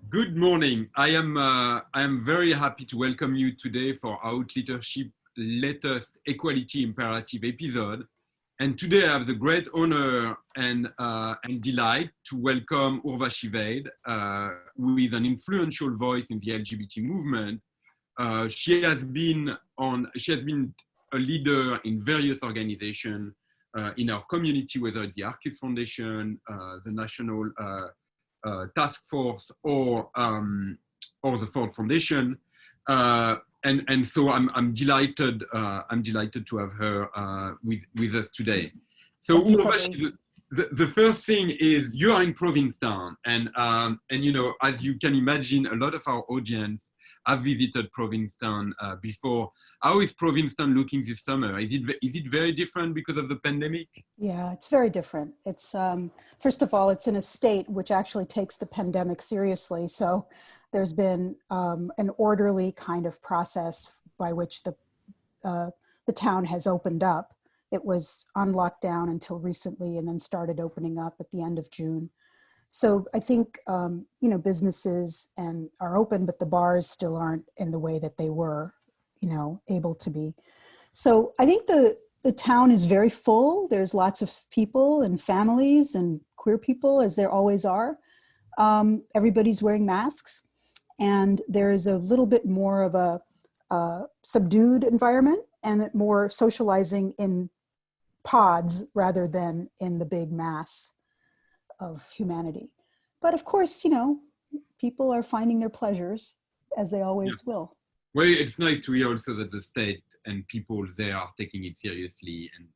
Good morning. I am very happy to welcome you today for Out Leadership latest Equality Imperative episode. And today I have the great honor and delight to welcome Urvashi Vaid, who is an influential voice in the LGBT movement. She has been a leader in various organizations in our community, whether it's the Archives Foundation, the National Task Force, or the Ford Foundation, and so I'm delighted. I'm delighted to have her with us today. So Urvashi, the first thing is you are in Provincetown, and you know, as you can imagine, a lot of our audience have visited Provincetown before. How is Provincetown looking this summer? Is it very different because of the pandemic? Yeah, it's very different. It's first of all, it's in a state which actually takes the pandemic seriously. So there's been an orderly kind of process by which the town has opened up. It was on lockdown until recently, and then started opening up at the end of June. So I think businesses are open, but the bars still aren't in the way that they were, able to be. So I think the town is very full. There's lots of people and families and queer people, as there always are. Everybody's wearing masks, and there is a little bit more of a subdued environment and more socializing in pods rather than in the big mass of humanity. But of course, people are finding their pleasures, as they always will. Well, it's nice to hear also that the state and people there are taking it seriously and,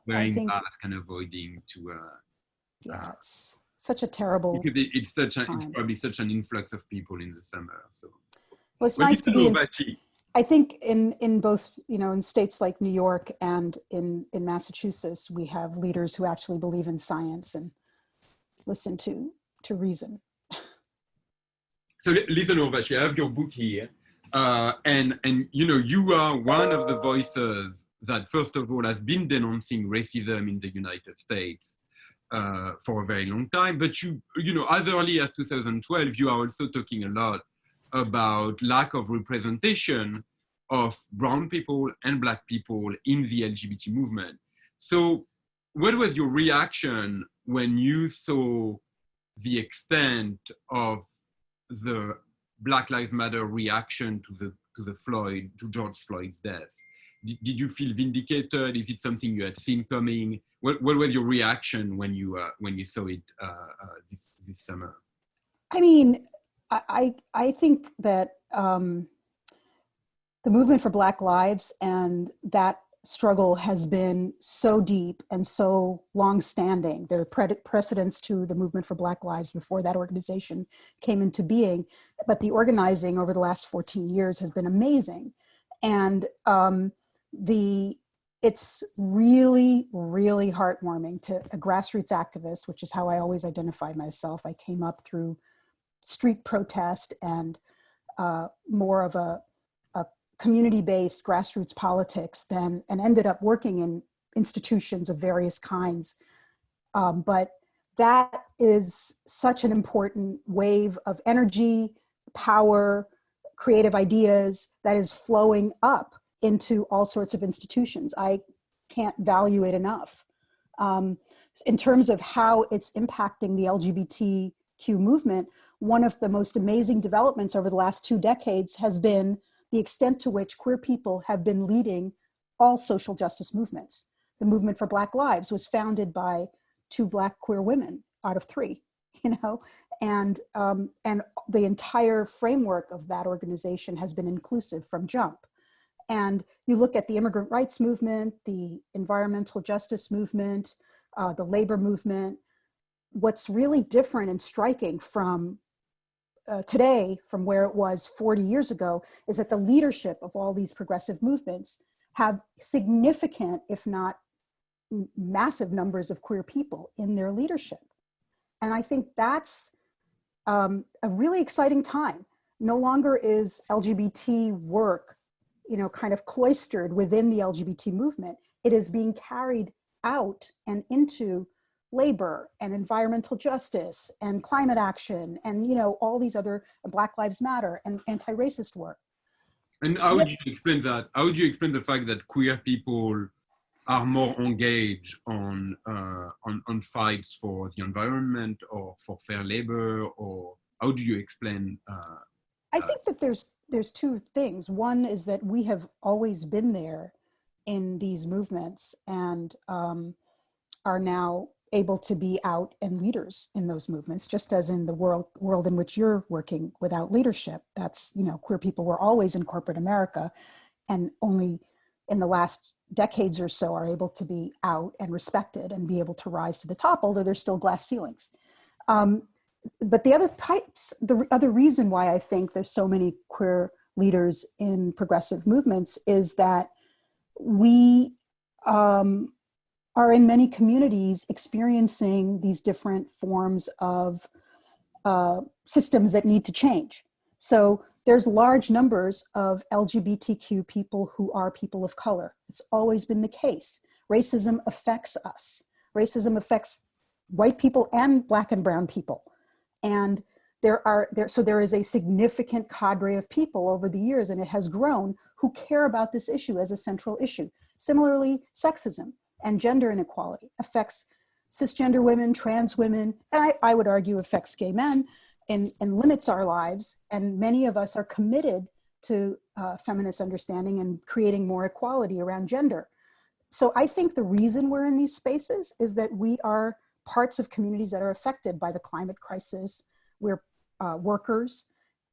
wearing masks and avoiding to... it's such a terrible it's probably such an influx of people in the summer. So, well, it's nice to be in... I think in both, in states like New York and in Massachusetts, we have leaders who actually believe in science and listen to reason. So listen, Urvashi, I have your book here. And you are one of the voices that, first of all, has been denouncing racism in the United States for a very long time. But as early as 2012, you are also talking a lot about lack of representation of brown people and Black people in the LGBT movement. So what was your reaction when you saw the extent of the Black Lives Matter reaction to George Floyd's death? Did you feel vindicated? Is it something you had seen coming? What was your reaction when you saw it this summer? I mean, I think that the movement for Black lives and that struggle has been so deep and so long-standing. There are precedents to the movement for Black lives before that organization came into being, but the organizing over the last 14 years has been amazing. And it's really, really heartwarming to a grassroots activist, which is how I always identified myself. I came up through street protest and more of a community-based grassroots politics and ended up working in institutions of various kinds. But that is such an important wave of energy, power, creative ideas that is flowing up into all sorts of institutions. I can't value it enough. In terms of how it's impacting the LGBTQ movement, one of the most amazing developments over the last 2 decades has been the extent to which queer people have been leading all social justice movements. The movement for Black lives was founded by 2 Black queer women out of 3, and the entire framework of that organization has been inclusive from jump. And you look at the immigrant rights movement, the environmental justice movement, the labor movement. What's really different and striking from today, from where it was 40 years ago, is that the leadership of all these progressive movements have significant, if not massive numbers of queer people in their leadership. And I think that's a really exciting time. No longer is LGBT work, kind of cloistered within the LGBT movement. It is being carried out and into labor and environmental justice and climate action and, you know, all these other Black Lives Matter and anti-racist work. And how would you explain that? How would you explain the fact that queer people are more engaged on fights for the environment or for fair labor, or how do you explain? I think that there's two things. One is that we have always been there in these movements and are now able to be out and leaders in those movements, just as in the world in which you're working without leadership. That's, you know, queer people were always in corporate America and only in the last decades or so are able to be out and respected and be able to rise to the top, although there's still glass ceilings. But the other reason why I think there's so many queer leaders in progressive movements is that we are in many communities experiencing these different forms of systems that need to change. So there's large numbers of LGBTQ people who are people of color. It's always been the case. Racism affects us. Racism affects white people and Black and brown people. And there is a significant cadre of people over the years, and it has grown, who care about this issue as a central issue. Similarly, sexism and gender inequality affects cisgender women, trans women, and I would argue affects gay men and limits our lives. And many of us are committed to feminist understanding and creating more equality around gender. So I think the reason we're in these spaces is that we are parts of communities that are affected by the climate crisis. We're workers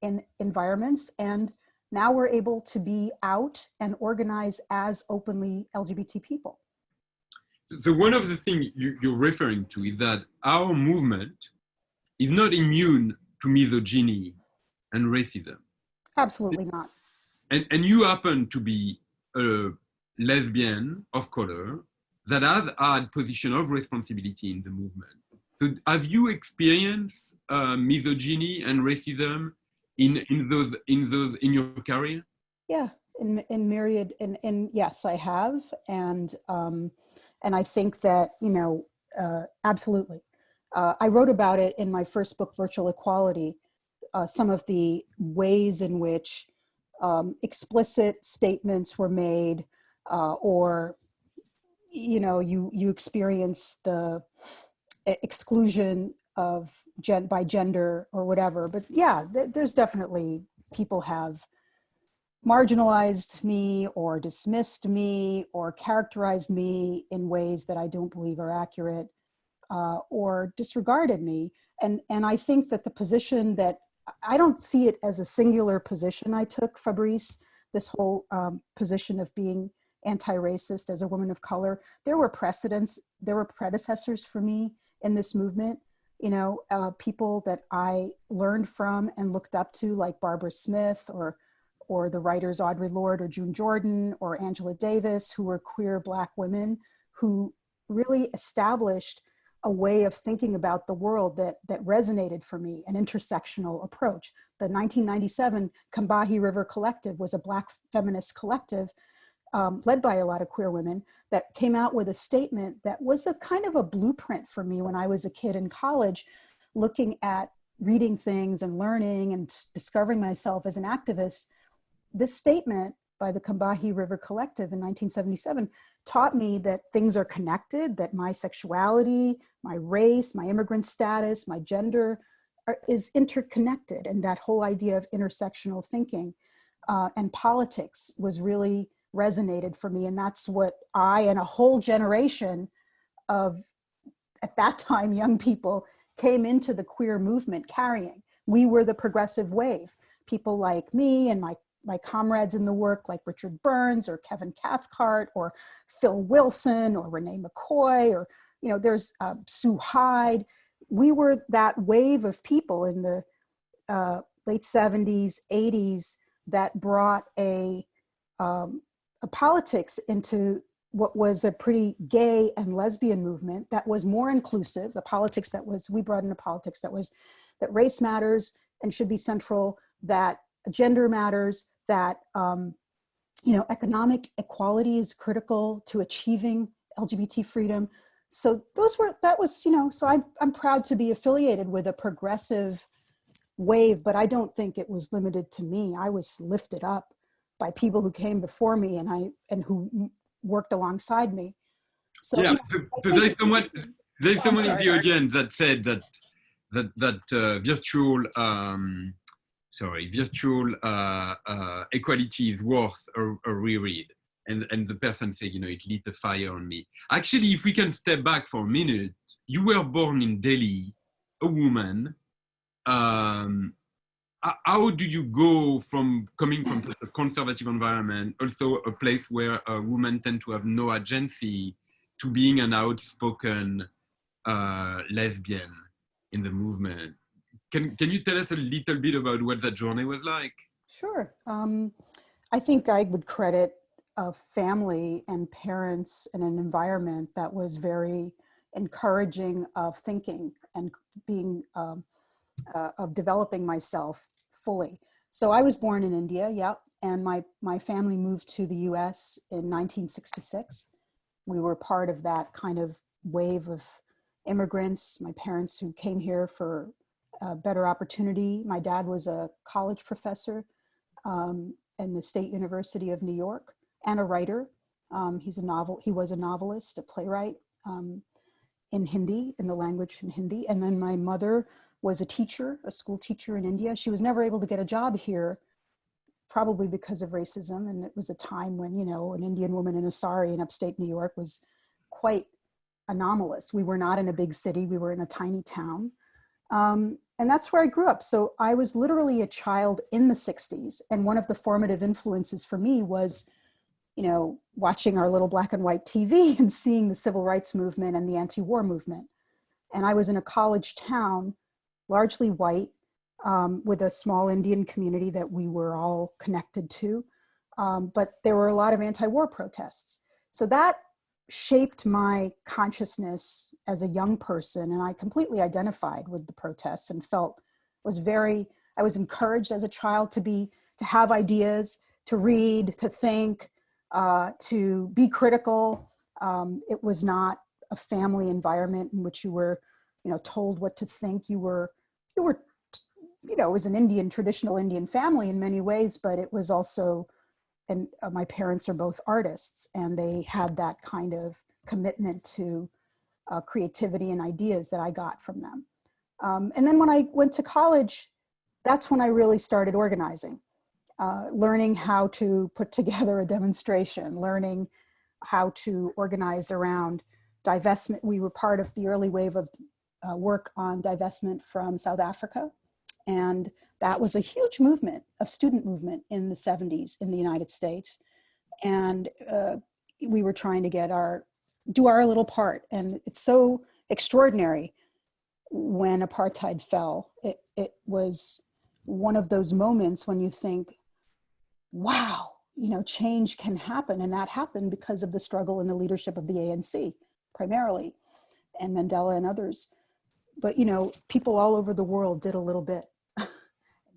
in environments, and now we're able to be out and organize as openly LGBT people. So one of the things you're referring to is that our movement is not immune to misogyny and racism. Absolutely not. And you happen to be a lesbian of color that has had position of responsibility in the movement. So have you experienced misogyny and racism in your career? Yeah, in myriad, and yes, I have, and I think that, you know, absolutely. I wrote about it in my first book, Virtual Equality, some of the ways in which explicit statements were made, or, you know, you experience the exclusion of by gender or whatever. But yeah, there's definitely people have marginalized me or dismissed me or characterized me in ways that I don't believe are accurate, or disregarded me. And I think that the position that, I don't see it as a singular position I took, Fabrice, this whole position of being anti-racist as a woman of color. There were precedents, there were predecessors for me in this movement, you know, people that I learned from and looked up to, like Barbara Smith or the writers Audre Lorde or June Jordan or Angela Davis, who were queer Black women who really established a way of thinking about the world that resonated for me, an intersectional approach. The 1997 Combahee River Collective was a Black feminist collective led by a lot of queer women that came out with a statement that was a kind of a blueprint for me when I was a kid in college, looking at reading things and learning and discovering myself as an activist. This statement by the Combahee River Collective in 1977 taught me that things are connected, that my sexuality, my race, my immigrant status, my gender is interconnected. And that whole idea of intersectional thinking and politics was really resonated for me. And that's what I and a whole generation of, at that time, young people came into the queer movement carrying. We were the progressive wave. People like me and my comrades in the work, like Richard Burns or Kevin Cathcart or Phil Wilson or Renee McCoy, or, you know, there's Sue Hyde. We were that wave of people in the late 70s, 80s that brought a politics into what was a pretty gay and lesbian movement that was more inclusive. The politics we brought in a politics that race matters and should be central, that gender matters, that you know, economic equality is critical to achieving LGBT freedom. So so I'm proud to be affiliated with a progressive wave, but I don't think it was limited to me. I was lifted up by people who came before me and who worked alongside me. So, Yeah, so there's I'm someone in sorry. the audience that said that virtual equality is worth a reread. And the person said, it lit a fire on me. Actually, if we can step back for a minute, you were born in Delhi, a woman. How do you go from coming from such a conservative environment, also a place where women tend to have no agency, to being an outspoken lesbian in the movement? Can you tell us a little bit about what that journey was like? Sure. I think I would credit a family and parents and an environment that was very encouraging of thinking and being of developing myself fully. So I was born in India, yep, and my family moved to the U.S. in 1966. We were part of that kind of wave of immigrants. My parents who came here for a better opportunity. My dad was a college professor in the State University of New York and a writer. He was a novelist, a playwright in Hindi, in the language in Hindi. And then my mother was a teacher, a school teacher in India. She was never able to get a job here, probably because of racism. And it was a time when, an Indian woman in a sari in upstate New York was quite anomalous. We were not in a big city. We were in a tiny town. And that's where I grew up. So I was literally a child in the 60s. And one of the formative influences for me was, watching our little black and white TV and seeing the civil rights movement and the anti-war movement. And I was in a college town, largely white, with a small Indian community that we were all connected to. But there were a lot of anti-war protests. So that shaped my consciousness as a young person. And I completely identified with the protests and I was encouraged as a child to have ideas, to read, to think, to be critical. It was not a family environment in which you were, told what to think. It was an traditional Indian family in many ways, but it was also, and my parents are both artists, and they had that kind of commitment to creativity and ideas that I got from them. And then when I went to college, that's when I really started organizing, learning how to put together a demonstration, learning how to organize around divestment. We were part of the early wave of work on divestment from South Africa. And that was a huge movement, of student movement in the 70s in the United States. And we were trying to do our little part. And it's so extraordinary when apartheid fell. It was one of those moments when you think, wow, change can happen. And that happened because of the struggle and the leadership of the ANC, primarily, and Mandela and others. But, people all over the world did a little bit,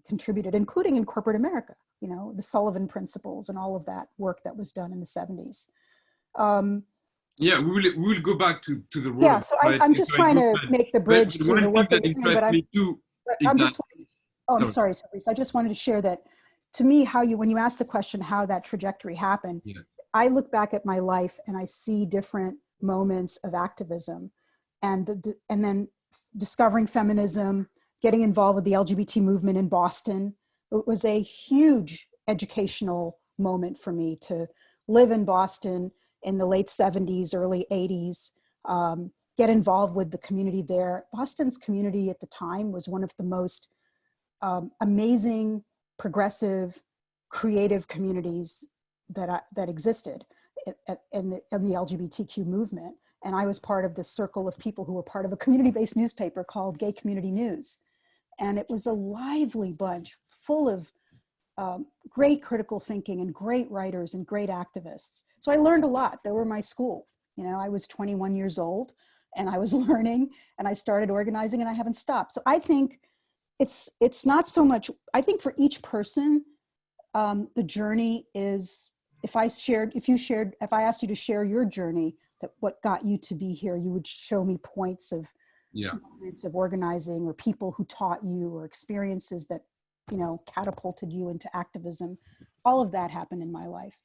contributed, including in corporate America, the Sullivan principles and all of that work that was done in the 70s. Yeah, we'll go back to the role. Yeah, so I'm just trying to make the bridge to the work that you're doing, but I'm sorry, Fabrice. I just wanted to share that, to me, when you ask the question how that trajectory happened, yeah. I look back at my life and I see different moments of activism, and then discovering feminism, getting involved with the LGBT movement in Boston. It was a huge educational moment for me to live in Boston in the late 70s, early 80s, get involved with the community there. Boston's community at the time was one of the most amazing, progressive, creative communities that existed in the LGBTQ movement. And I was part of this circle of people who were part of a community-based newspaper called Gay Community News. And it was a lively bunch, full of great critical thinking and great writers and great activists. So I learned a lot. They were my school. I was 21 years old and I was learning, and I started organizing, and I haven't stopped. So I think it's not so much, I think for each person, the journey is, if I asked you to share your journey, that what got you to be here. You would show me points of moments of organizing or people who taught you or experiences that, you know, catapulted you into activism. All of that happened in my life.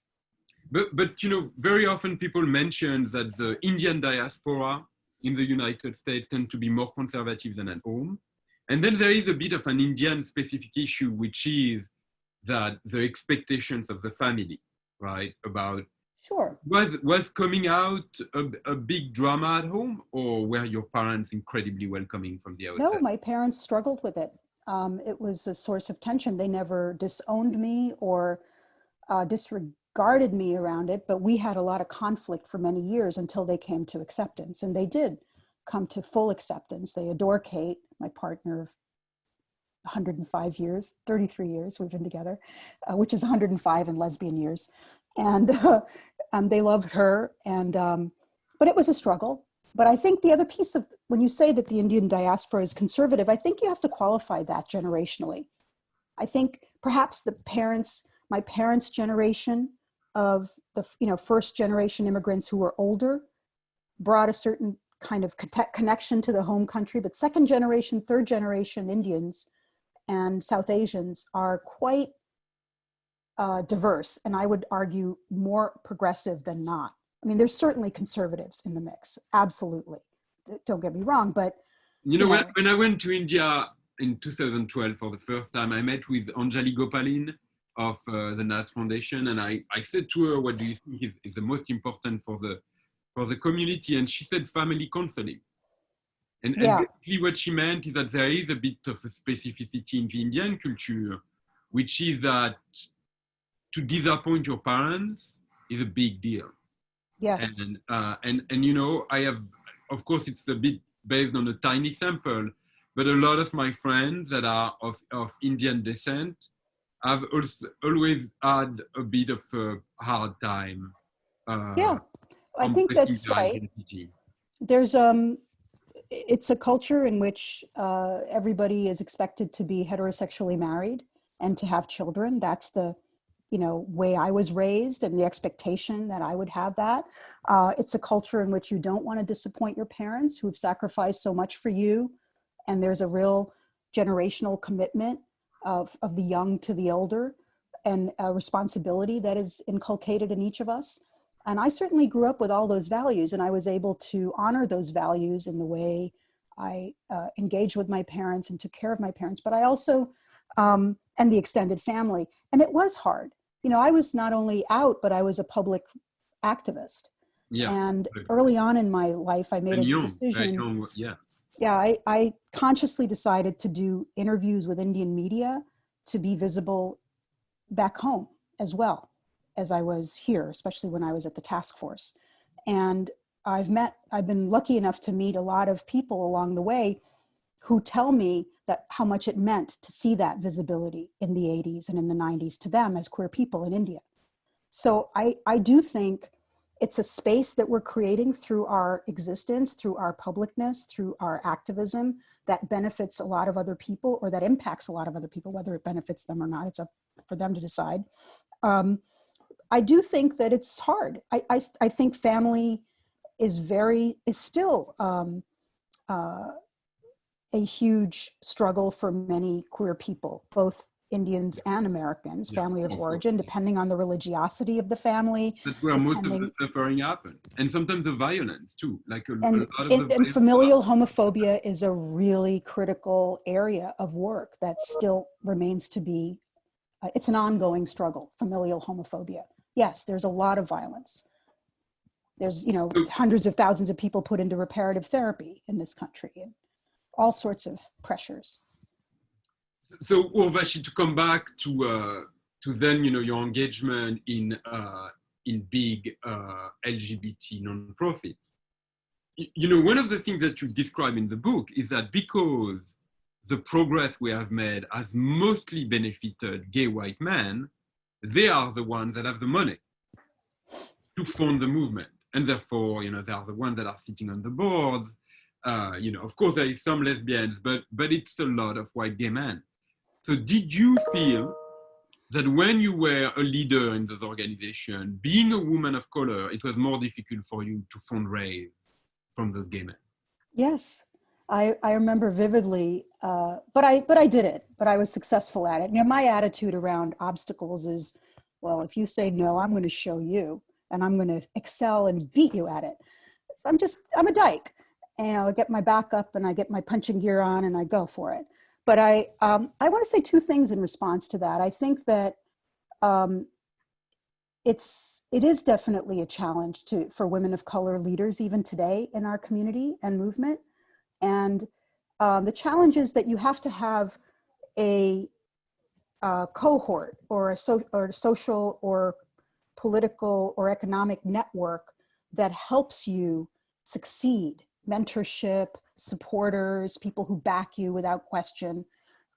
But you know, very often people mention that the Indian diaspora in the United States tend to be more conservative than at home. And then there is a bit of an Indian specific issue, which is that the expectations of the family, right, about Sure. Was coming out a big drama at home, or were your parents incredibly welcoming from the outside? No, my parents struggled with it. It was a source of tension. They never disowned me or disregarded me around it, but we had a lot of conflict for many years until they came to acceptance. And they did come to full acceptance. They adore Kate, my partner of 105 years, 33 years we've been together, which is 105 in lesbian years. And they loved her, but it was a struggle. But I think the other piece of, when you say that the Indian diaspora is conservative, I think you have to qualify that generationally. I think perhaps my parents' generation of the, you know, first generation immigrants who were older brought a certain kind of connection to the home country, but second generation, third generation Indians and South Asians are quite diverse, and I would argue more progressive than not. I mean, there's certainly conservatives in the mix, absolutely. Don't get me wrong, but you know, when I went to India in 2012 for the first time, I met with Anjali Gopalin of the NAS Foundation, and I said to her, "What do you think is the most important for the community?" And she said, "Family counseling." And basically what she meant is that there is a bit of a specificity in the Indian culture, which is that to disappoint your parents is a big deal. Yes. And you know, I have, of course, it's a bit based on a tiny sample, but a lot of my friends that are of Indian descent have also always had a bit of a hard time. I think that's right. Identity. There's it's a culture in which everybody is expected to be heterosexually married and to have children. That's the, you know, way I was raised and the expectation that I would have that. It's a culture in which you don't want to disappoint your parents who've sacrificed so much for you. And there's a real generational commitment of the young to the older, and a responsibility that is inculcated in each of us. And I certainly grew up with all those values, and I was able to honor those values in the way I engaged with my parents and took care of my parents, but I also, and the extended family. And it was hard. You know, I was not only out, but I was a public activist. Yeah. And early on in my life, I made a decision. I consciously decided to do interviews with Indian media to be visible back home as well as I was here, especially when I was at the task force. And I've been lucky enough to meet a lot of people along the way who tell me that how much it meant to see that visibility in the 80s and in the 90s to them as queer people in India. So I do think it's a space that we're creating through our existence, through our publicness, through our activism that benefits a lot of other people, or that impacts a lot of other people, whether it benefits them or not, it's up for them to decide. I do think that it's hard. I think family is still a huge struggle for many queer people, both Indians and Americans, family of origin, depending on the religiosity of the family. That's where most of the suffering happens. And sometimes the violence too. Like a lot of and familial homophobia is a really critical area of work that still remains to be, it's an ongoing struggle, familial homophobia. Yes, there's a lot of violence. There's, you know, hundreds of thousands of people put into reparative therapy in this country, and all sorts of pressures. So, Urvashi, to come back to then, you know, your engagement in big LGBT nonprofits. You know, one of the things that you describe in the book is that because the progress we have made has mostly benefited gay white men, they are the ones that have the money to fund the movement. And therefore, you know, they are the ones that are sitting on the boards. You know, of course, there is some lesbians, but it's a lot of white gay men. So did you feel that when you were a leader in this organization, being a woman of color, it was more difficult for you to fundraise from those gay men. Yes, I remember vividly, but I did it, but I was successful at it. You know, my attitude around obstacles is, well, if you say no, I'm going to show you, and I'm going to excel and beat you at it. So I'm a dyke. You know, I get my back up and I get my punching gear on and I go for it. But I want to say two things in response to that. I think that it is definitely a challenge for women of color leaders even today in our community and movement. And the challenge is that you have to have a cohort or a social or political or economic network that helps you succeed. Mentorship, supporters, people who back you without question.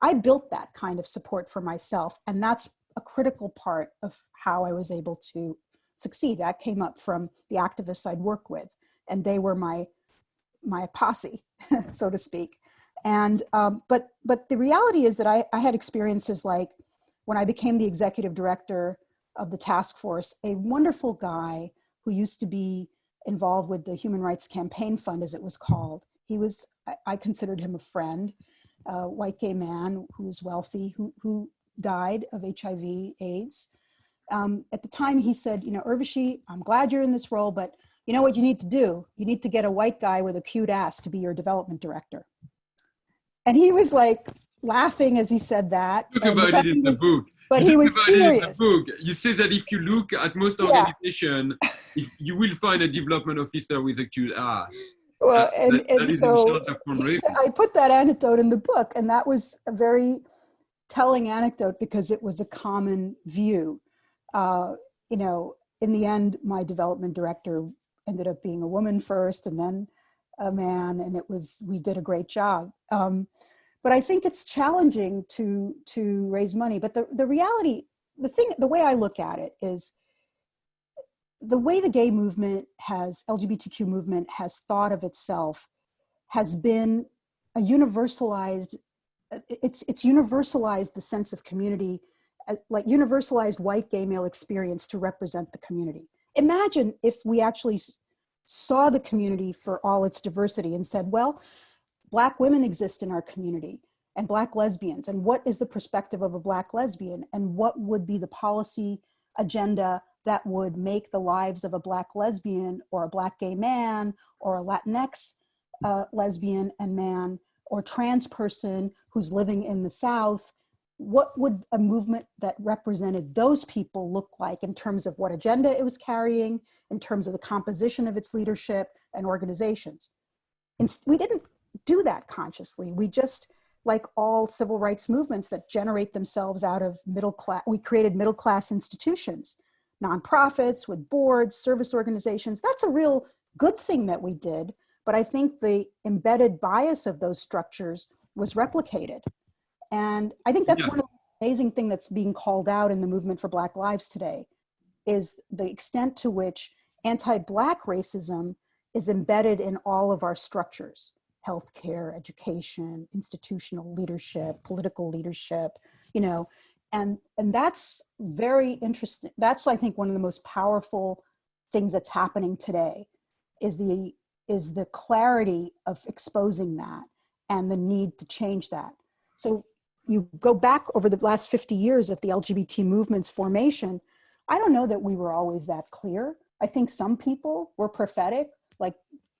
I built that kind of support for myself, and that's a critical part of how I was able to succeed. That came up from the activists I'd worked with, and they were my posse, so to speak. And but the reality is that I had experiences like when I became the executive director of the task force, a wonderful guy who used to be involved with the Human Rights Campaign Fund, as it was called. I considered him a friend, a white gay man who was wealthy, who died of HIV AIDS. At the time he said, you know, Urvashi, I'm glad you're in this role, but you know what you need to do? You need to get a white guy with a cute ass to be your development director. And he was like laughing as he said that. Talk about it in the book. But he was serious. You say that if you look at most organizations, you will find a development officer with a cute ass. Well, so I put that anecdote in the book, and that was a very telling anecdote because it was a common view. You know, in the end, my development director ended up being a woman first and then a man, and we did a great job. But I think it's challenging to raise money. But the reality, the way I look at it is the way the gay movement LGBTQ movement has thought of itself has been a universalized, it's universalized the sense of community, like universalized white gay male experience to represent the community. Imagine if we actually saw the community for all its diversity and said, well, Black women exist in our community and Black lesbians, and what is the perspective of a Black lesbian, and what would be the policy agenda that would make the lives of a Black lesbian or a Black gay man or a Latinx lesbian and man or trans person who's living in the South. What would a movement that represented those people look like in terms of what agenda it was carrying, in terms of the composition of its leadership and organizations? And we didn't do that consciously. We just, like all civil rights movements that generate themselves out of middle class, we created middle class institutions, nonprofits with boards, service organizations. That's a real good thing that we did. But I think the embedded bias of those structures was replicated. And I think that's one of the amazing things that's being called out in the movement for Black lives today, is the extent to which anti-Black racism is embedded in all of our structures: healthcare, education, institutional leadership, political leadership, you know, and that's very interesting. That's, I think, one of the most powerful things that's happening today is the clarity of exposing that and the need to change that. So you go back over the last 50 years of the LGBT movement's formation, I don't know that we were always that clear. I think some people were prophetic, like,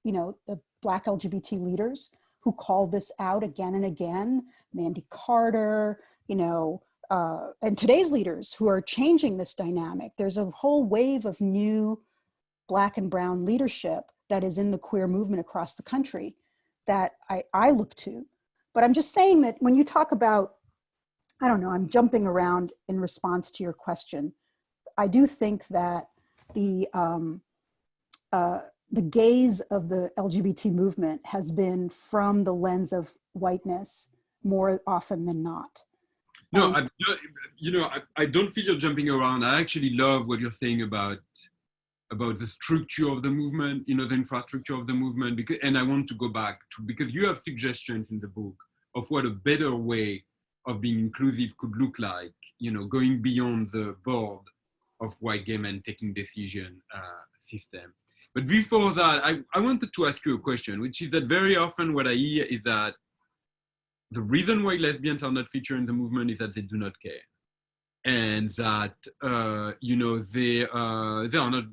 you know, the Black LGBT leaders who called this out again and again, Mandy Carter, you know, and today's leaders who are changing this dynamic. There's a whole wave of new Black and brown leadership that is in the queer movement across the country that I look to. But I'm just saying that when you talk about, I don't know, I'm jumping around in response to your question. I do think that the gaze of the LGBT movement has been from the lens of whiteness more often than not. No, I don't feel you're jumping around. I actually love what you're saying about the structure of the movement, you know, the infrastructure of the movement, and I want to go back to, because you have suggestions in the book of what a better way of being inclusive could look like, going beyond the board of white gay men taking decision system. But before that, I wanted to ask you a question, which is that very often what I hear is that the reason why lesbians are not featured in the movement is that they do not care. And that, they are not,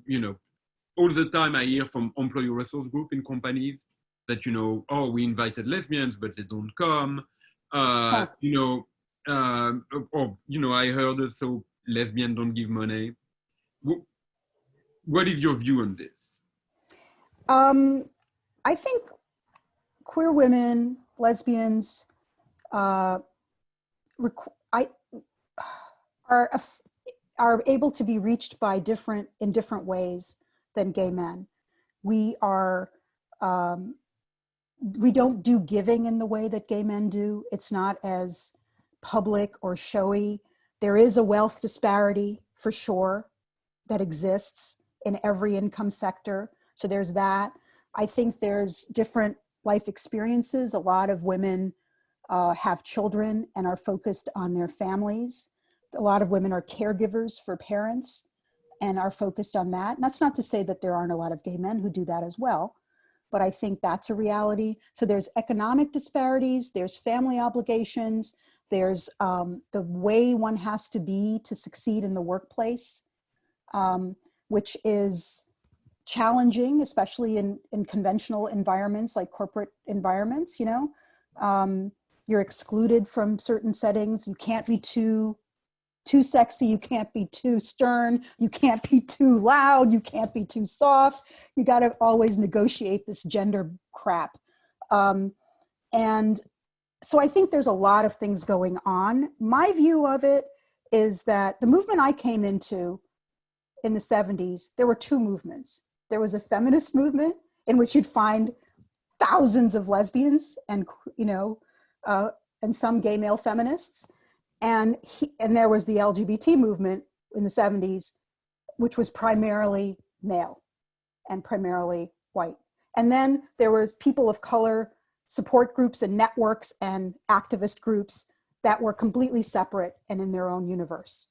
all the time I hear from employee resource group in companies that, oh, we invited lesbians, but they don't come. Or, I heard also lesbians don't give money. What is your view on this? I think queer women, lesbians, are able to be reached by in different ways than gay men. We don't do giving in the way that gay men do. It's not as public or showy. There is a wealth disparity for sure that exists in every income sector. So there's that. I think there's different life experiences. A lot of women have children and are focused on their families. A lot of women are caregivers for parents and are focused on that. And that's not to say that there aren't a lot of gay men who do that as well, but I think that's a reality. So there's economic disparities, there's family obligations, there's the way one has to be to succeed in the workplace, which is challenging, especially in conventional environments like corporate environments, you're excluded from certain settings. You can't be too sexy, you can't be too stern, you can't be too loud, you can't be too soft. You got to always negotiate this gender crap. And so I think there's a lot of things going on. My view of it is that the movement I came into in the 70s, there were two movements. There was a feminist movement in which you'd find thousands of lesbians and, and some gay male feminists. And there was the LGBT movement in the 70s, which was primarily male and primarily white. And then there was people of color support groups and networks and activist groups that were completely separate and in their own universe.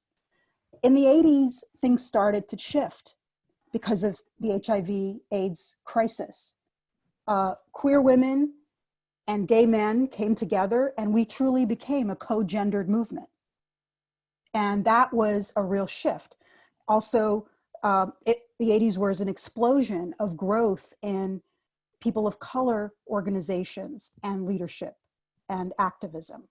In the 80s, things started to shift because of the HIV/AIDS crisis. Queer women and gay men came together and we truly became a co-gendered movement. And that was a real shift. Also, the 80s was an explosion of growth in people of color organizations and leadership and activism.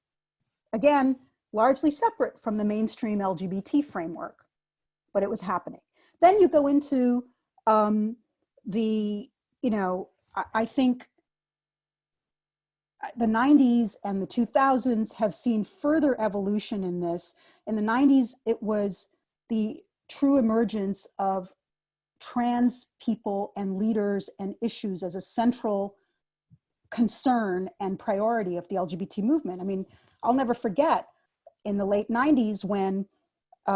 Again, largely separate from the mainstream LGBT framework, but it was happening. Then you go into I think the 90s and the 2000s have seen further evolution in this. In the 90s, it was the true emergence of trans people and leaders and issues as a central concern and priority of the LGBT movement. I mean, I'll never forget in the late 90s when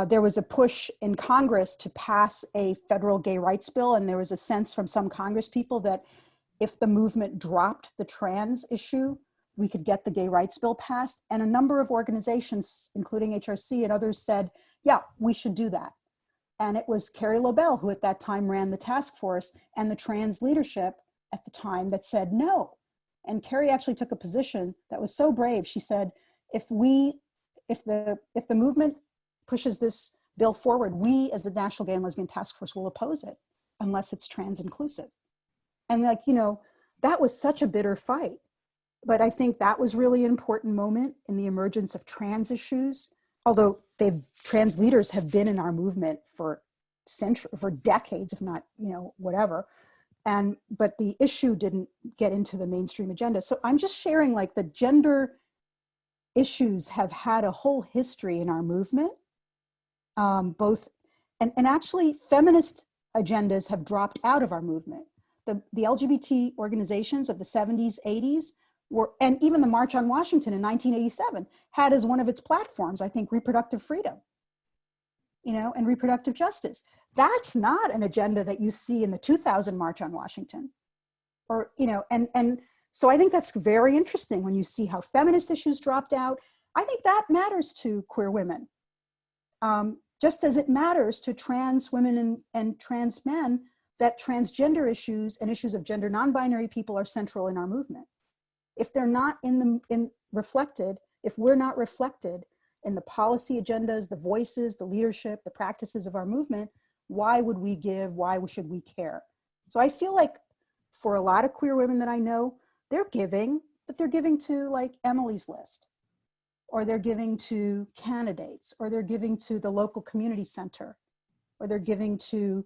there was a push in Congress to pass a federal gay rights bill, and there was a sense from some Congress people that if the movement dropped the trans issue, we could get the gay rights bill passed. And a number of organizations, including HRC and others, said, yeah, we should do that. And it was Carrie Lobel, who at that time ran the task force, and the trans leadership at the time that said no. And Carrie actually took a position that was so brave. She said, if the movement pushes this bill forward, we as the National Gay and Lesbian Task Force will oppose it unless it's trans inclusive. And that was such a bitter fight. But I think that was really an important moment in the emergence of trans issues, although trans leaders have been in our movement for decades, if not, whatever. But the issue didn't get into the mainstream agenda. So I'm just sharing the gender issues have had a whole history in our movement, and actually feminist agendas have dropped out of our movement. The LGBT organizations of the 70s, 80s, and even the March on Washington in 1987 had as one of its platforms, I think, reproductive freedom, and reproductive justice. That's not an agenda that you see in the 2000 March on Washington, and so I think that's very interesting when you see how feminist issues dropped out, I think that matters to queer women. Just as it matters to trans women and trans men that transgender issues and issues of gender non-binary people are central in our movement. If they're not reflected, if we're not reflected in the policy agendas, the voices, the leadership, the practices of our movement, why would we give? Why should we care? So I feel like for a lot of queer women that I know, they're giving, but they're giving to like Emily's List, or they're giving to candidates, or they're giving to the local community center, or they're giving to,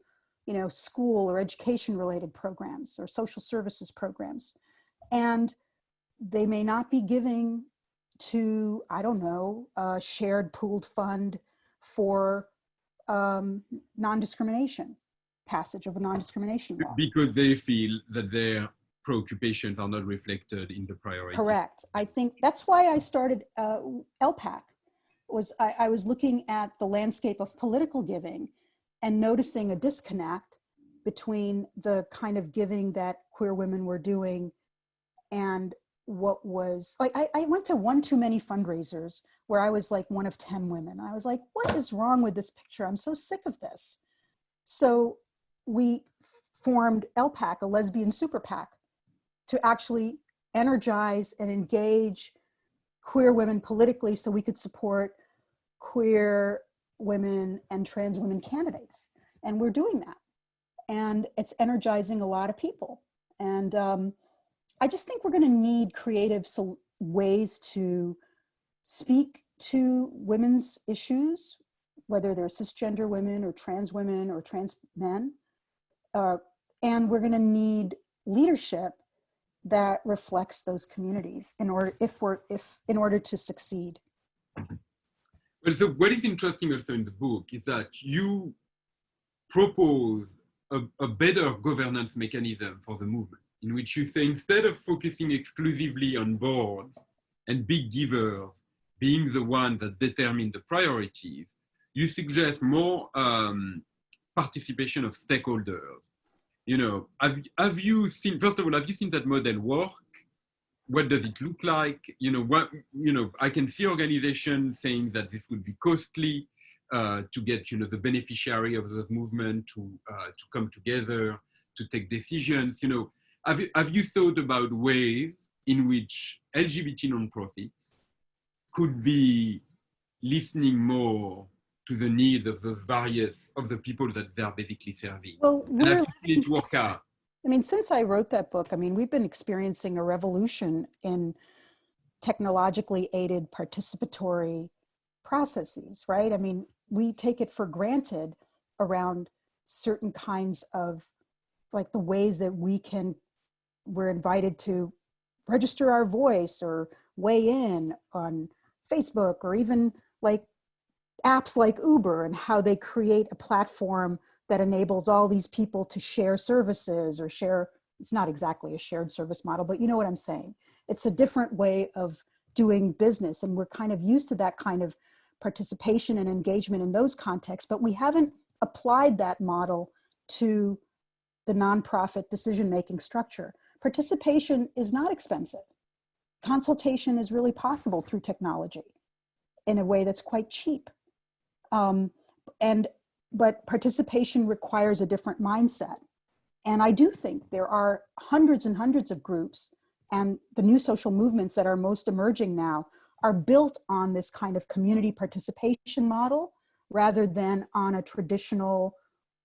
school or education related programs or social services programs. And they may not be giving to, I don't know, a shared pooled fund for non-discrimination, passage of a non-discrimination law. Because they feel that their preoccupations are not reflected in the priorities. Correct. I think that's why I started LPAC. I was looking at the landscape of political giving and noticing a disconnect between the kind of giving that queer women were doing and what was, like, I went to one too many fundraisers where I was like one of 10 women. I was like, what is wrong with this picture? I'm so sick of this. So we formed LPAC, a lesbian super PAC, to actually energize and engage queer women politically so we could support queer women and trans women candidates. And we're doing that. And it's energizing a lot of people. And I just think we're going to need creative ways to speak to women's issues, whether they're cisgender women or trans men. And we're going to need leadership that reflects those communities in order to succeed. Well, so what is interesting also in the book is that you propose a better governance mechanism for the movement, in which you say instead of focusing exclusively on boards and big givers being the one that determine the priorities, you suggest more participation of stakeholders. Have you seen, first of all, have you seen that model work? What does it look like? I can see organizations saying that this would be costly to get, the beneficiary of those movements to come together, to take decisions. Have you thought about ways in which LGBT nonprofits could be listening more to the needs of the the people that they're basically serving? Well, it work out. I mean, since I wrote that book, we've been experiencing a revolution in technologically aided participatory processes, right? We take it for granted around certain kinds of, like, the ways that we're invited to register our voice or weigh in on Facebook, or even like apps like Uber, and how they create a platform that enables all these people to share services or share, it's not exactly a shared service model, but you know what I'm saying. It's a different way of doing business. And we're kind of used to that kind of participation and engagement in those contexts, but we haven't applied that model to the nonprofit decision-making structure. Participation is not expensive. Consultation is really possible through technology in a way that's quite cheap. But participation requires a different mindset. And I do think there are hundreds and hundreds of groups, and the new social movements that are most emerging now are built on this kind of community participation model rather than on a traditional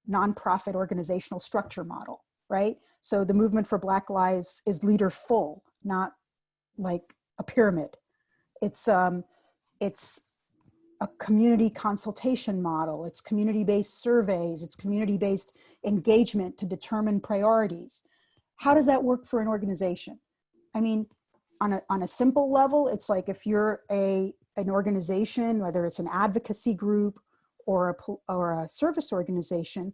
nonprofit organizational structure model, right? So the movement for Black Lives is leader full, not like a pyramid. It's a community consultation model. It's community-based surveys. It's community-based engagement to determine priorities. How does that work for an organization? On a simple level, it's like if you're an organization, whether it's an advocacy group or a service organization,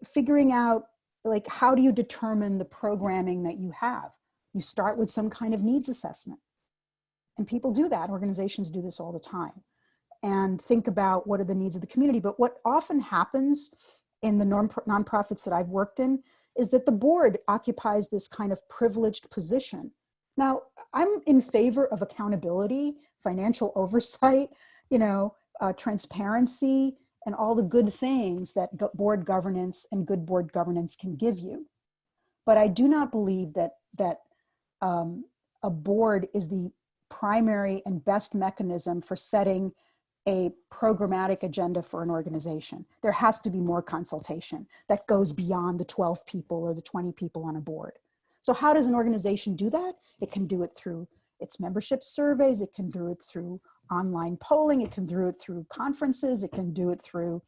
figuring out, like, how do you determine the programming that you have? You start with some kind of needs assessment. And people do that. Organizations do this all the time. And think about what are the needs of the community. But what often happens in the nonprofits that I've worked in is that the board occupies this kind of privileged position Now, I'm in favor of accountability, financial oversight, transparency, and all the good things that board governance and good board governance can give you. But I do not believe that a board is the primary and best mechanism for setting a programmatic agenda for an organization. There has to be more consultation that goes beyond the 12 people or the 20 people on a board. So how does an organization do that? It can do it through its membership surveys. It can do it through online polling. It can do it through conferences. It can do it through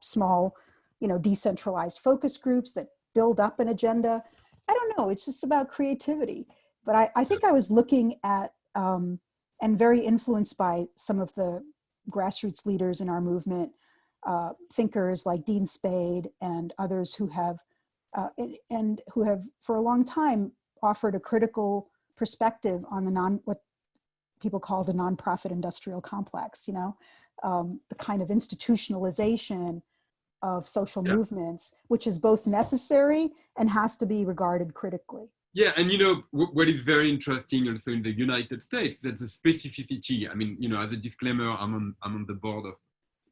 small, decentralized focus groups that build up an agenda. I don't know. It's just about creativity. But I think I was looking at and very influenced by some of the grassroots leaders in our movement, thinkers like Dean Spade and others who have for a long time offered a critical perspective on what people call the nonprofit industrial complex, the kind of institutionalization of social movements, which is both necessary and has to be regarded critically. Yeah, and what is very interesting also in the United States, that's a specificity. I mean, as a disclaimer, I'm on the board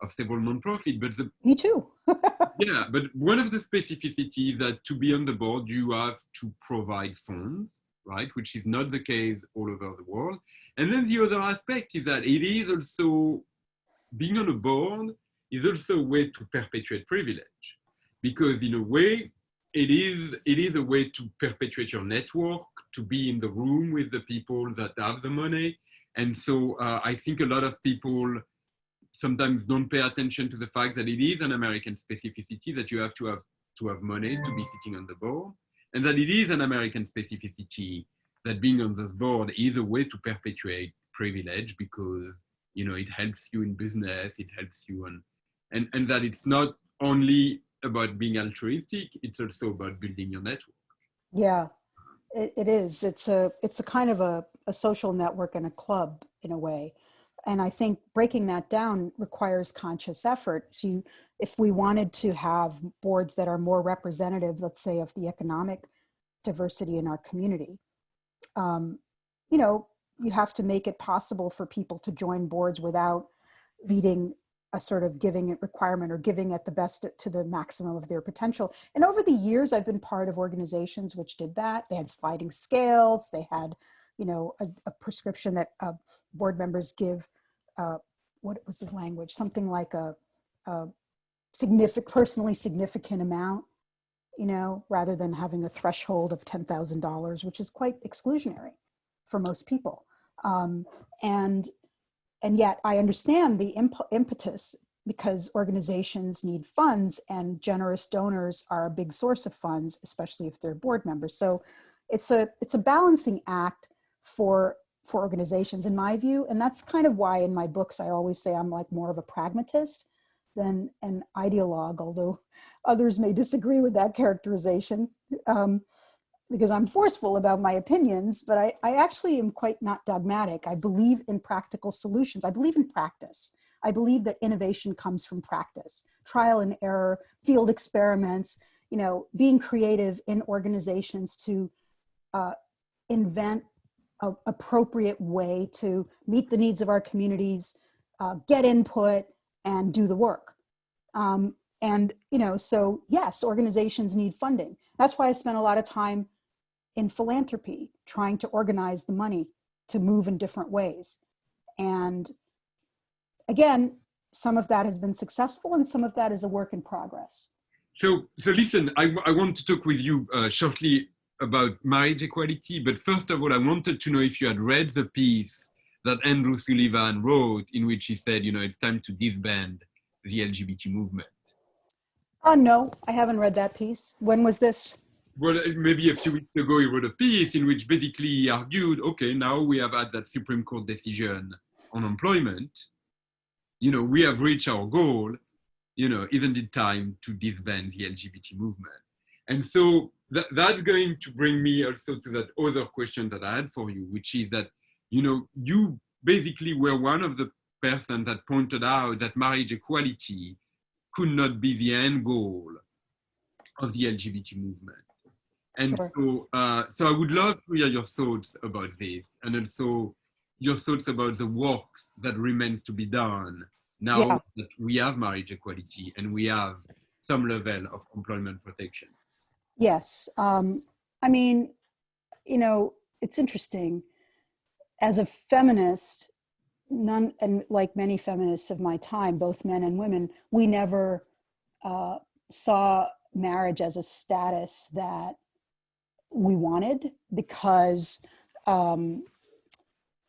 of several nonprofits, but me too. Yeah, but one of the specificities that to be on the board, you have to provide funds, right? Which is not the case all over the world. And then the other aspect is that it is also, being on a board is also a way to perpetuate privilege, because in a way, it is a way to perpetuate your network, to be in the room with the people that have the money. And so I think a lot of people sometimes don't pay attention to the fact that it is an American specificity, that you have to have money to be sitting on the board, and that it is an American specificity that being on this board is a way to perpetuate privilege, because it helps you in business, it helps you and that it's not only about being altruistic, it's also about building your network. Yeah, it is. It's a kind of a social network and a club in a way. And I think breaking that down requires conscious effort. So if we wanted to have boards that are more representative, let's say, of the economic diversity in our community, you have to make it possible for people to join boards without meeting a sort of giving requirement or giving at the best to the maximum of their potential. And over the years, I've been part of organizations which did that. They had sliding scales. They had, a prescription that board members give. What was the language? Something like a personally significant amount, rather than having a threshold of $10,000, which is quite exclusionary for most people. And yet I understand the impetus, because organizations need funds and generous donors are a big source of funds, especially if they're board members. So it's a balancing act for organizations, in my view. And that's kind of why in my books, I always say I'm like more of a pragmatist than an ideologue, although others may disagree with that characterization, because I'm forceful about my opinions, but I actually am quite not dogmatic. I believe in practical solutions. I believe in practice. I believe that innovation comes from practice, trial and error, field experiments, being creative in organizations to invent an appropriate way to meet the needs of our communities, get input, and do the work. So yes, organizations need funding. That's why I spent a lot of time in philanthropy, trying to organize the money to move in different ways. And again, some of that has been successful and some of that is a work in progress. So listen, I want to talk with you shortly about marriage equality, but first of all, I wanted to know if you had read the piece that Andrew Sullivan wrote, in which he said, it's time to disband the LGBT movement. No, I haven't read that piece. When was this? Well, maybe a few weeks ago, he wrote a piece in which basically he argued, okay, now we have had that Supreme Court decision on employment. We have reached our goal. Isn't it time to disband the LGBT movement? And so that's going to bring me also to that other question that I had for you, which is that, you basically were one of the persons that pointed out that marriage equality could not be the end goal of the LGBT movement. And Sure. so I would love to hear your thoughts about this, and also your thoughts about the work that remains to be done now Yeah. that we have marriage equality and we have some level of employment protection. Yes. I mean, you know, it's interesting. As a feminist, and like many feminists of my time, both men and women, we never uh, saw marriage as a status that we wanted, because um,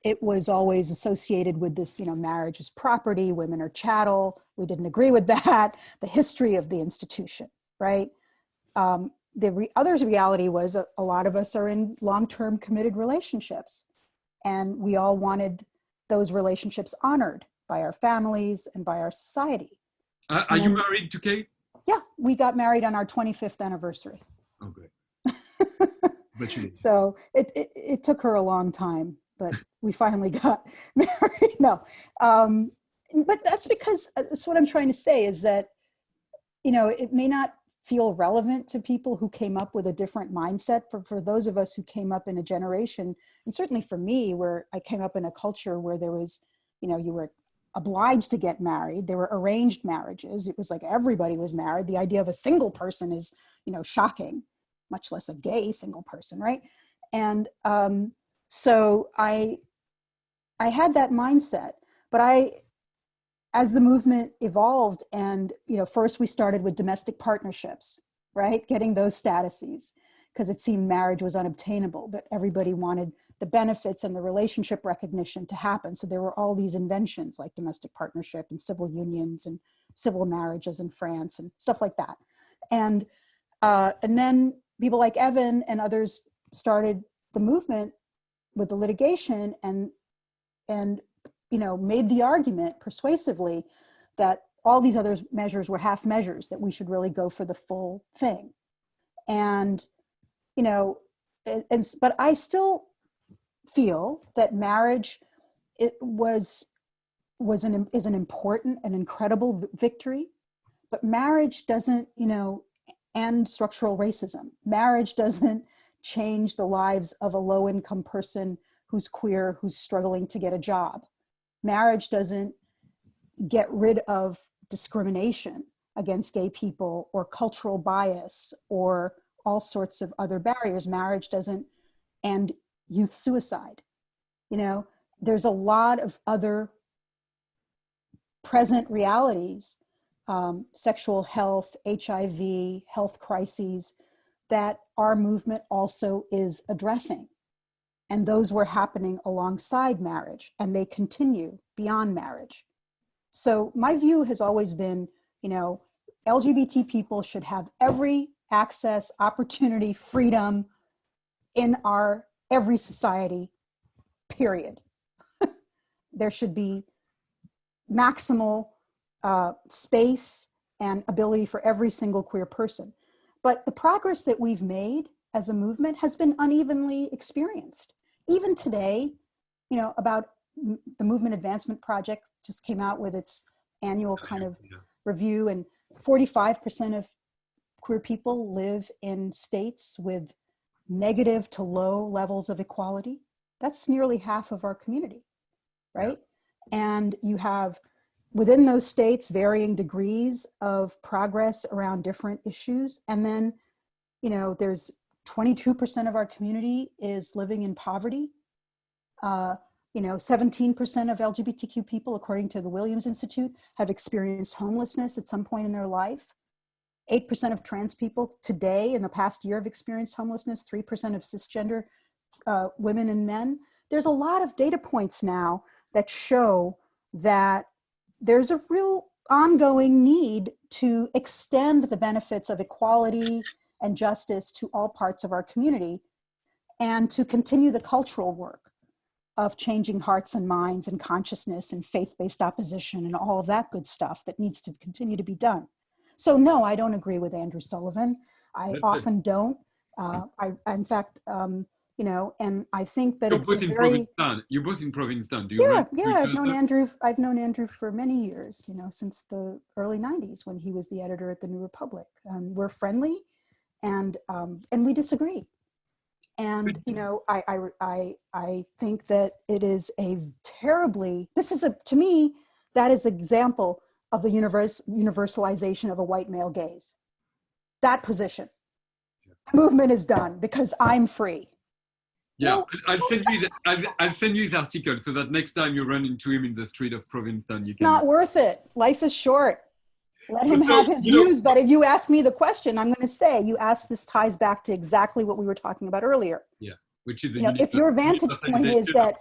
it was always associated with this, marriage is property, women are chattel. We didn't agree with that. The history of the institution, right? The other reality was a lot of us are in long-term committed relationships, and we all wanted those relationships honored by our families and by our society. Are And you then, married to Kate? yeah, we got married on our 25th anniversary. Oh, good. But you did. So it took her a long time, but we finally got married. No, but that's because that's what I'm trying to say is that, it may not feel relevant to people who came up with a different mindset. For those of us who came up in a generation, and certainly for me, where I came up in a culture where there was, you were obliged to get married. There were arranged marriages. It was like everybody was married. The idea of a single person is, shocking, much less a gay single person, right? And so I had that mindset, but as the movement evolved, and first we started with domestic partnerships, right, getting those statuses, because it seemed marriage was unobtainable, but everybody wanted the benefits and the relationship recognition to happen. So there were all these inventions like domestic partnership and civil unions and civil marriages in France and stuff like that. And then people like Evan and others started the movement with the litigation, and made the argument persuasively that all these other measures were half measures, that we should really go for the full thing. And, but I still feel that marriage is an important and incredible victory, but marriage doesn't, end structural racism. Marriage doesn't change the lives of a low-income person who's queer, who's struggling to get a job. Marriage doesn't get rid of discrimination against gay people or cultural bias or all sorts of other barriers. Marriage doesn't end youth suicide. There's a lot of other present realities, sexual health, HIV, health crises, that our movement also is addressing. And those were happening alongside marriage, and they continue beyond marriage. So my view has always been, LGBT people should have every access, opportunity, freedom in every society, period. There should be maximal space and ability for every single queer person. But the progress that we've made as a movement has been unevenly experienced. Even today, about the Movement Advancement Project just came out with its annual kind of review, and 45% of queer people live in states with negative to low levels of equality. That's nearly half of our community, right? Yeah. And you have within those states varying degrees of progress around different issues. And then, there's 22% of our community is living in poverty. 17% of LGBTQ people, according to the Williams Institute, have experienced homelessness at some point in their life. 8% of trans people today in the past year have experienced homelessness, 3% of cisgender women and men. There's a lot of data points now that show that there's a real ongoing need to extend the benefits of equality and justice to all parts of our community, and to continue the cultural work of changing hearts and minds and consciousness and faith-based opposition and all of that good stuff that needs to continue to be done. So no, I don't agree with Andrew Sullivan. I often don't. In fact, and I think that it's a very... You're both in Provincetown. Do you Yeah, I've known Andrew for many years, since the early 90s when he was the editor at the New Republic. We're friendly, and we disagree. And, you know, I think that it is a terribly, to me, that is an example of the universalization of a white male gaze. That position. The movement is done because I'm free. Yeah, Well, I'll send you his article so that next time you run into him in the street of Provincetown, you it's can. not worth it. Life is short. Let him have his views. But if you ask me the question, I'm going to say, this ties back to exactly what we were talking about earlier. Yeah, which is if your vantage point is that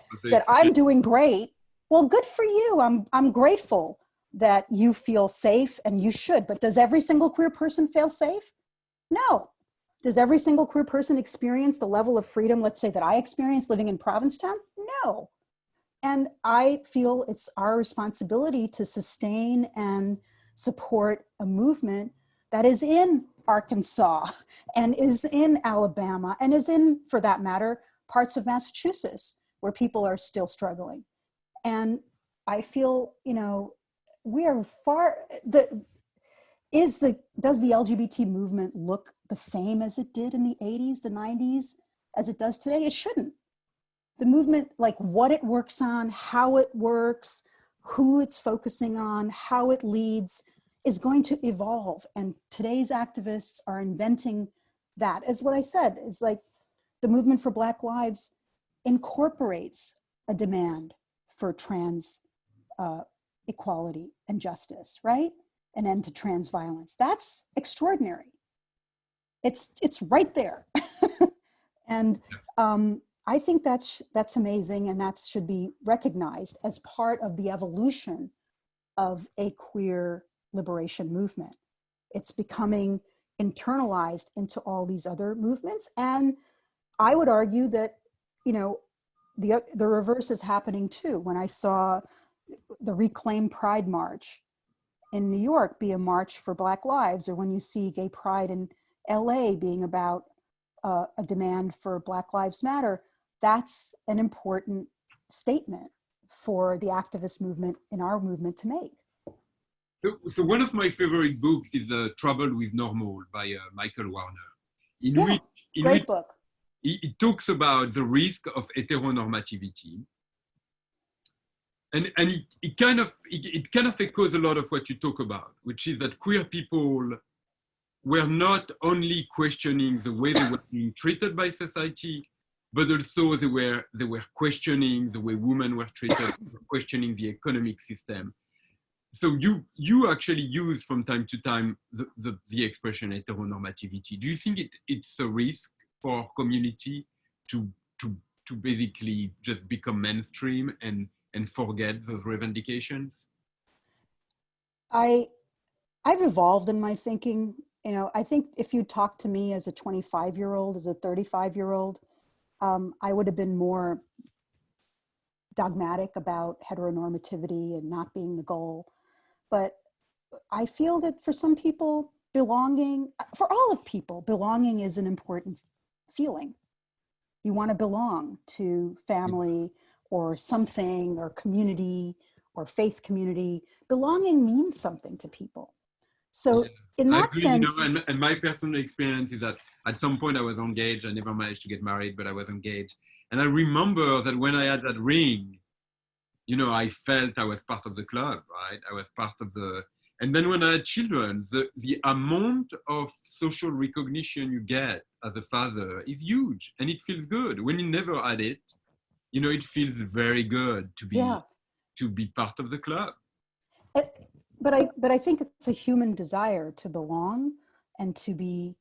I'm doing great, well, good for you. I'm grateful that you feel safe, and you should. But does every single queer person feel safe? No. Does every single queer person experience the level of freedom, let's say, that I experienced living in Provincetown? No. And I feel it's our responsibility to sustain and support a movement that is in Arkansas and is in Alabama and is in, for that matter, parts of Massachusetts where people are still struggling. And I feel, you know, we are does the LGBT movement look the same as it did in the 80s, the 90s, as it does today? It shouldn't. The movement, like what it works on, how it works, who it's focusing on, how it leads, is going to evolve. And today's activists are inventing that. As what I said, it's like the movement for Black Lives incorporates a demand for trans equality and justice, right? An end to trans violence. That's extraordinary. It's right there. And I think that's amazing, and that should be recognized as part of the evolution of a queer liberation movement. It's becoming internalized into all these other movements. And I would argue that, you know, the reverse is happening too. When I saw the Reclaim Pride March in New York be a march for Black lives, or when you see Gay Pride in LA being about a demand for Black Lives Matter, that's an important statement for the activist movement in our movement to make. So one of my favorite books is Trouble with Normal by Michael Warner. Great book. It talks about the risk of heteronormativity. And it kind of echoes a lot of what you talk about, which is that queer people were not only questioning the way they were being treated by society, but also they were questioning the way women were treated, questioning the economic system. So you actually use from time to time the expression heteronormativity. Do you think it's a risk for our community to basically just become mainstream and forget those revendications? I've evolved in my thinking. You know, I think if you talk to me as a 25-year-old, as a 35-year-old, I would have been more dogmatic about heteronormativity and not being the goal. But I feel that for some people, belonging, for all of people, belonging is an important feeling. You want to belong to family or something or community or faith community. Belonging means something to people. So in that sense, you know, and my personal experience is that at some point I was engaged. I never managed to get married, but I was engaged. And I remember that when I had that ring, you know, I felt I was part of the club, right? I was part of the, and then when I had children, the amount of social recognition you get as a father is huge, and it feels good. When you never had it, you know, it feels very good to be part of the club. But I think it's a human desire to belong and to be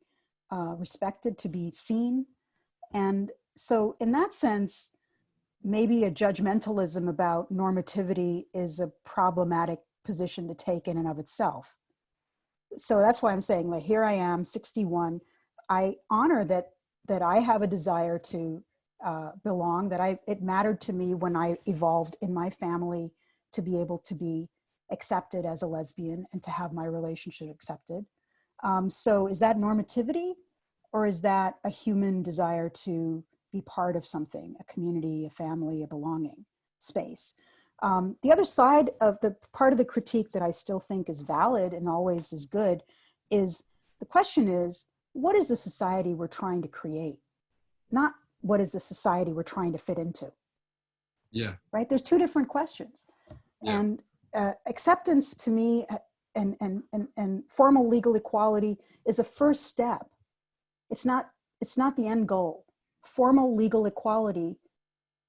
respected, to be seen. And so in that sense, maybe a judgmentalism about normativity is a problematic position to take in and of itself. So that's why I'm saying, like, here I am, 61. I honor that I have a desire to belong, that it mattered to me when I evolved in my family to be able to be accepted as a lesbian and to have my relationship accepted. So is that normativity, or is that a human desire to be part of something, a community, a family, a belonging space? The other side of the part of the critique that I still think is valid and always is good is the question is, what is the society we're trying to create? Not what is the society we're trying to fit into? Yeah. Right? There's two different questions. Yeah. And acceptance to me and formal legal equality is a first step. It's not the end goal. Formal legal equality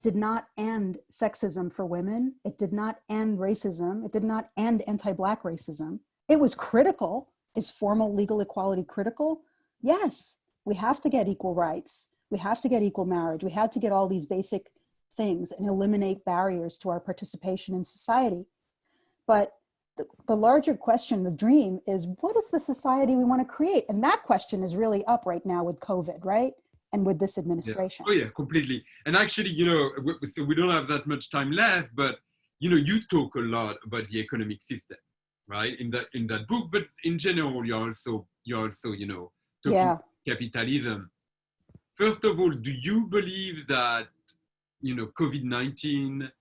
did not end sexism for women. It did not end racism. It did not end anti-Black racism. It was critical. Is formal legal equality critical? Yes, we have to get equal rights. We have to get equal marriage. We have to get all these basic things and eliminate barriers to our participation in society. But the larger question, the dream, is what is the society we want to create? And that question is really up right now with COVID, right? And with this administration. Yeah. Oh yeah, completely. And actually, so we don't have that much time left, but you talk a lot about the economic system, right? In that book, but in general, you're also talking Yeah. capitalism. First of all, do you believe that COVID-19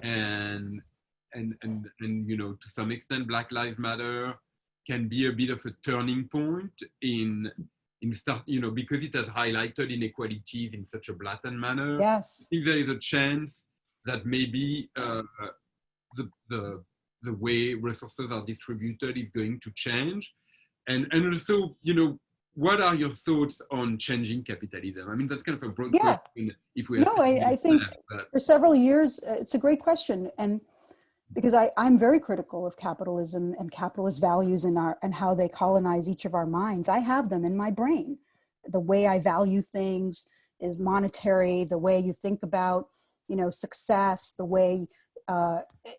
and to some extent Black Lives Matter can be a bit of a turning point in start, because it has highlighted inequalities in such a blatant manner? Yes. I think there is a chance that maybe the way resources are distributed is going to change, and also what are your thoughts on changing capitalism? I mean, that's kind of a broad question. If we I think for several years, it's a great question. And because I'm very critical of capitalism and capitalist values and how they colonize each of our minds. I have them in my brain. The way I value things is monetary, the way you think about, success, the way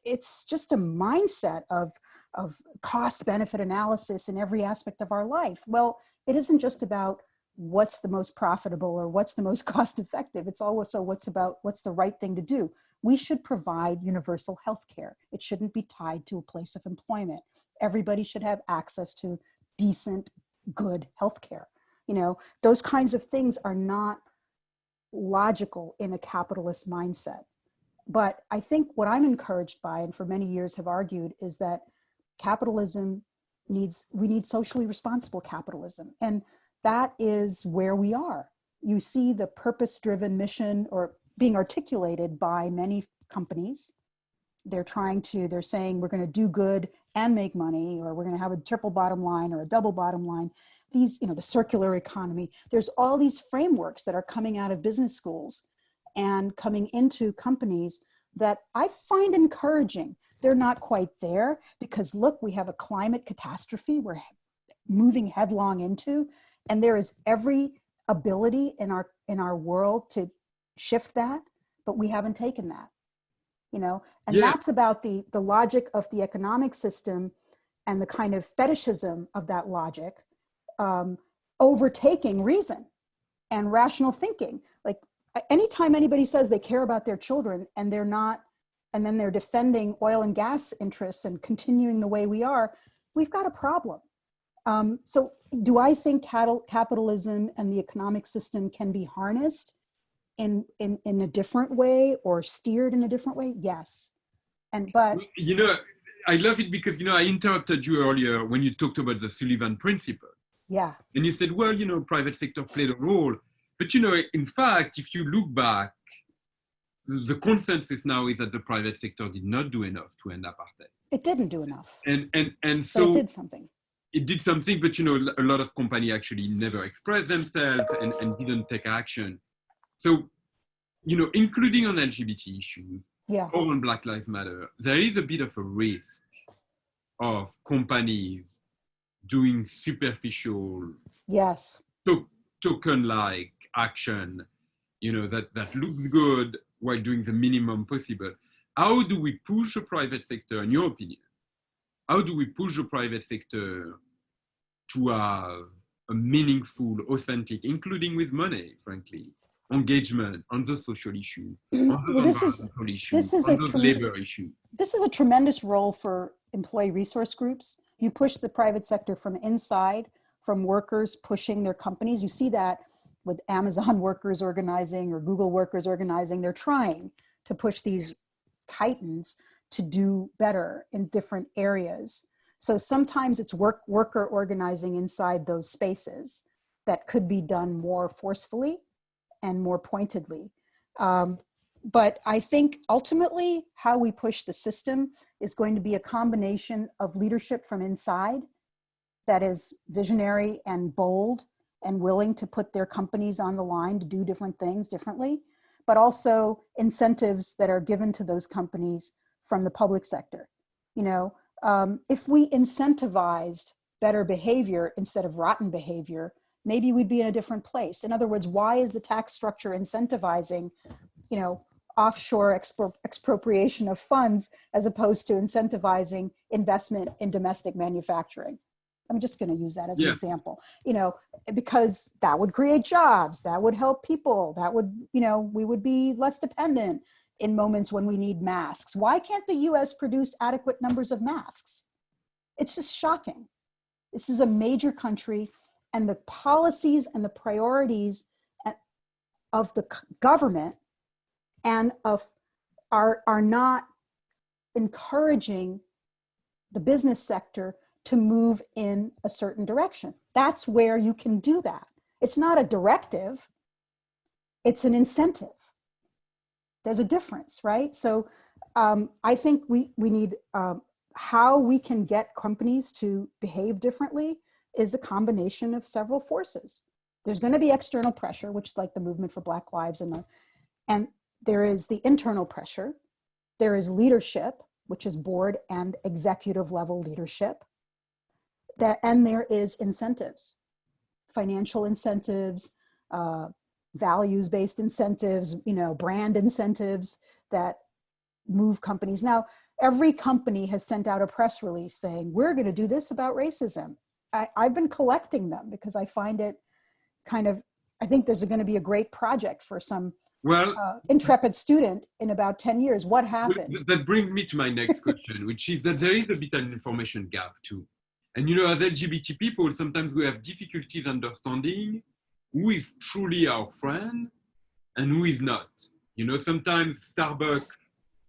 it's just a mindset of cost benefit analysis in every aspect of our life. Well, it isn't just about what's the most profitable or what's the most cost effective. It's also what's the right thing to do. We should provide universal health care. It shouldn't be tied to a place of employment. Everybody should have access to decent, good health care. Those kinds of things are not logical in a capitalist mindset. But I think what I'm encouraged by, and for many years have argued, is that we need socially responsible capitalism. And that is where we are. You see the purpose-driven mission or being articulated by many companies. They're saying we're going to do good and make money, or we're going to have a triple bottom line or a double bottom line. These, the circular economy, there's all these frameworks that are coming out of business schools and coming into companies that I find encouraging. They're not quite there because look, we have a climate catastrophe we're moving headlong into, and there is every ability in our world to shift that, but we haven't taken that, and that's about the logic of the economic system and the kind of fetishism of that logic overtaking reason and rational thinking. Like anytime anybody says they care about their children and they're not, and then they're defending oil and gas interests and continuing the way we are, we've got a problem. So do I think capitalism and the economic system can be harnessed in a different way or steered in a different way? Yes. But I love it because, I interrupted you earlier when you talked about the Sullivan principle. Yeah. And you said, well, private sector played a role. But, in fact, if you look back, the consensus now is that the private sector did not do enough to end apartheid. It didn't do enough. And so but it did something. It did something, but a lot of companies actually never expressed themselves and didn't take action. So, including on LGBT issues or on Black Lives Matter, there is a bit of a risk of companies doing superficial, token-like action, that looks good while doing the minimum possible. How do we push the private sector, in your opinion? How do we push the private sector to have a meaningful, authentic, including with money, frankly, engagement on the social issues, on the environmental issues, on the labor issues? This is a tremendous role for employee resource groups. You push the private sector from inside, from workers pushing their companies. You see that with Amazon workers organizing or Google workers organizing. They're trying to push these titans to do better in different areas. So sometimes it's worker organizing inside those spaces. that could be done more forcefully and more pointedly. But I think ultimately how we push the system is going to be a combination of leadership from inside that is visionary and bold and willing to put their companies on the line to do different things differently, but also incentives that are given to those companies from the public sector. You know, if we incentivized better behavior instead of rotten behavior, maybe we'd be in a different place. In other words, why is the tax structure incentivizing, you know, offshore expropriation of funds as opposed to incentivizing investment in domestic manufacturing? I'm just going to use that as an example, you know, because that would create jobs, that would help people, that would, you know, we would be less dependent in moments when we need masks. Why can't the US produce adequate numbers of masks? It's just shocking. This is a major country, and the policies and the priorities of the government and are not encouraging the business sector to move in a certain direction. That's where you can do that. It's not a directive, it's an incentive. There's a difference, right? So I think we need, how we can get companies to behave differently is a combination of several forces. There's going to be external pressure, which is like the movement for Black Lives, and there is the internal pressure. There is leadership, which is board and executive level leadership. And there is incentives, financial incentives, values-based incentives, you know, brand incentives that move companies. Now, every company has sent out a press release saying, we're going to do this about racism. I've been collecting them because I find it kind of, I think there's going to be a great project for some intrepid student in about 10 years. What happened? That brings me to my next question, which is that there is a bit of an information gap too. And, you know, as LGBT people, sometimes we have difficulties understanding who is truly our friend and who is not. You know, sometimes Starbucks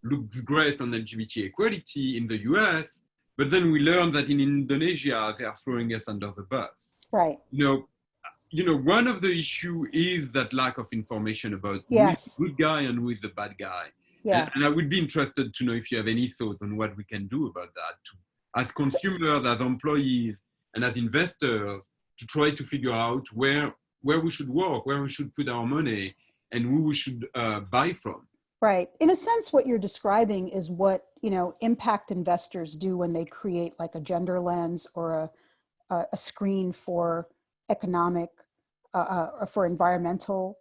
looks great on LGBT equality in the US, but then we learn that in Indonesia, they are throwing us under the bus. Right. You know, one of the issues is that lack of information about who is the good guy and who is the bad guy. Yeah. And I would be interested to know if you have any thought on what we can do about that as consumers, as employees, and as investors, to try to figure out where we should work, where we should put our money, and who we should buy from. Right. In a sense, what you're describing is what, you know, impact investors do when they create like a gender lens or a screen for economic or for environmental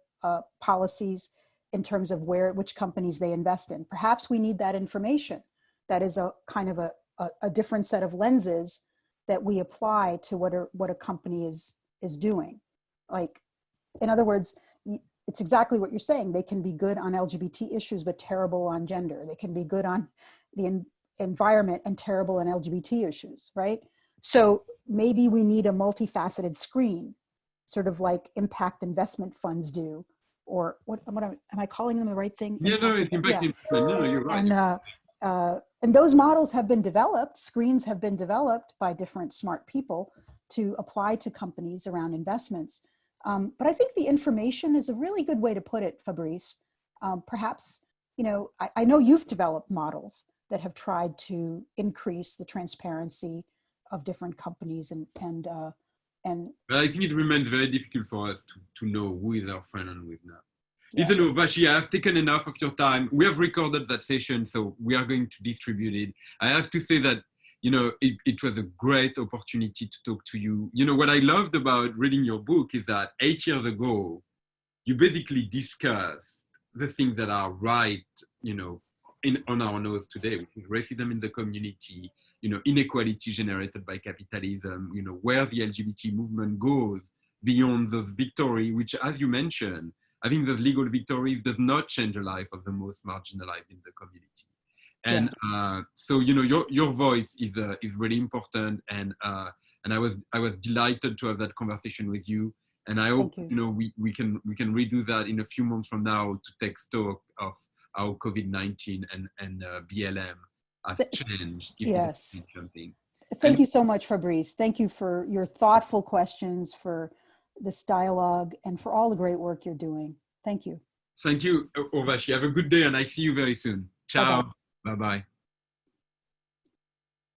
policies in terms of which companies they invest in. Perhaps we need that information. That is a kind of a different set of lenses that we apply to what a company is doing. Like, in other words, it's exactly what you're saying. They can be good on LGBT issues, but terrible on gender. They can be good on the environment and terrible on LGBT issues, right? So maybe we need a multifaceted screen, sort of like impact investment funds do, or am I calling them the right thing? Yeah, no, it's impact investment. No, you're right. And those models have been developed, screens have been developed by different smart people to apply to companies around investments. But I think the information is a really good way to put it, Fabrice. Perhaps, you know, I know you've developed models that have tried to increase the transparency of different companies and but I think it remains very difficult for us to know who is our friend and who is not. Yes. Listen, Urvashi, I have taken enough of your time. We have recorded that session, so we are going to distribute it. I have to say that, you know, it was a great opportunity to talk to you. You know, what I loved about reading your book is that 8 years ago, you basically discussed the things that are right, you know, on our nose today, which is racism in the community, you know, inequality generated by capitalism, you know, where the LGBT movement goes beyond the victory, which, as you mentioned, I think the legal victories does not change the life of the most marginalized in the community. And so, you know, your voice is really important, and I was delighted to have that conversation with you. And I hope you know we can redo that in a few months from now to take stock of how COVID-19 and BLM has changed. Yes. Thank you so much, Fabrice. Thank you for your thoughtful questions, for this dialogue and for all the great work you're doing. Thank you. Thank you, Urvashi. Have a good day, and I see you very soon. Ciao. Bye-bye. Bye-bye.